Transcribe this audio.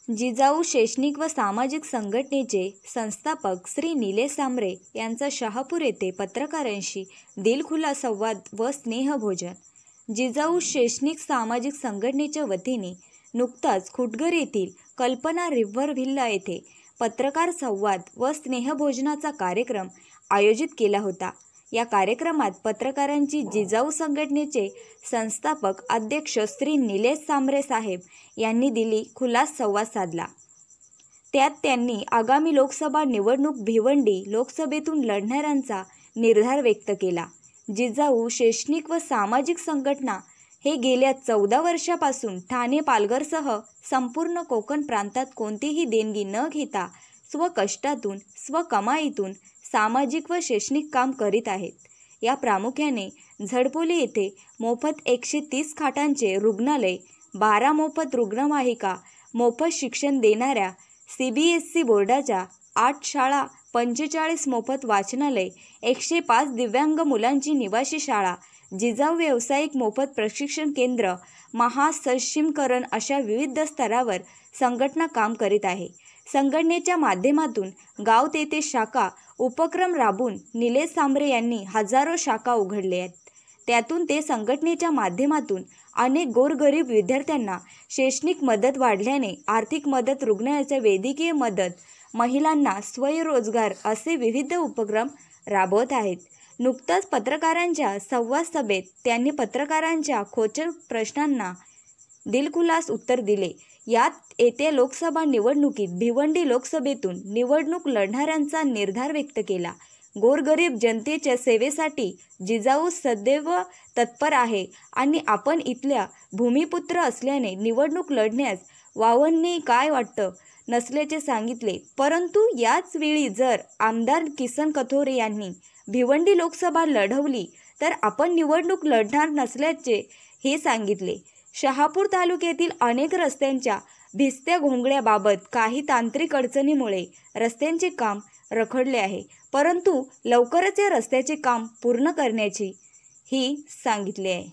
जिजाऊ शैक्षणिक व सामाजिक संघटनेचे संस्थापक श्री निलेश सांबरे यांचा शहापूर येथे पत्रकारांशी दिलखुलास संवाद व स्नेहभोजन. जिजाऊ शैक्षणिक सामाजिक संघटनेच्या वतीने नुकताच खुटघर येथील कल्पना रिव्हर व्हिल्ला येथे पत्रकार संवाद व स्नेहभोजनाचा कार्यक्रम आयोजित केला होता. या कार्यक्रमात पत्रकारांची जिजाऊ संघटनेचे संस्थापक अध्यक्ष श्री निलेश सांबरे साहेब यांनी दिलखुलास संवाद साधला. त्यात त्यांनी आगामी लोकसभा निवडणूक भिवंडी लोकसभेतून लढणाऱ्यांचा निर्धार व्यक्त केला. जिजाऊ शैक्षणिक व सामाजिक संघटना हे गेल्या 14 वर्षापासून ठाणे पालघरसह संपूर्ण कोकण प्रांतात कोणतीही देणगी न घेता स्वकष्टातून स्वकमाईतून सामाजिक व शैक्षणिक काम करीत आहेत. या प्रामुख्याने झडपोली येथे मोफत 130 खाटांचे रुग्णालय, 12 मोफत रुग्णवाहिका, मोफत शिक्षण देणाऱ्या CBSE बोर्डाच्या 8 शाळा, 45 मोफत वाचनालय, 105 दिव्यांग मुलांची निवासी शाळा, जिजाऊ व्यावसायिक मोफत प्रशिक्षण केंद्र, महासक्षमीकरण अशा विविध स्तरावर संघटना काम करीत आहे. संघटनेच्या माध्यमातून गाव तेथे शाखा उपक्रम राबवून निलेश सांबरे यांनी हजारो शाखा उघडल्या आहेत. त्यातून ते संघटनेच्या माध्यमातून अनेक गोरगरीब विद्यार्थ्यांना शैक्षणिक मदत वाढल्याने आर्थिक मदत, रुग्णालयाच्या वैद्यकीय मदत, महिलांना स्वयंरोजगार असे विविध उपक्रम राबवत आहेत. नुकताच पत्रकारांच्या संवाद सभेत त्यांनी पत्रकारांच्या खोचक प्रश्नांना दिलखुलास उत्तर दिले. यात येत्या लोकसभा निवडणुकीत भिवंडी लोकसभेतून निवडणूक लढणाऱ्यांचा निर्धार व्यक्त केला. गोरगरीब जनतेच्या सेवेसाठी जिजाऊ सदैव तत्पर आहे आणि आपण इथल्या भूमिपुत्र असल्याने निवडणूक लढण्यास वावणे काय वाटत नसल्याचे सांगितले. परंतु याच वेळी जर आमदार किसन कथोरे यांनी भिवंडी लोकसभा लढवली तर आपण निवडणूक लढणार नसल्याचे हे सांगितले. शहापूर तालुक्यातील अनेक रस्त्यांच्या भिजत्या घोंगड्याबाबत काही तांत्रिक अडचणीमुळे रस्त्यांचे काम रखडले आहे, परंतु लवकरच या रस्त्याचे काम पूर्ण करण्याची ही सांगितले आहे.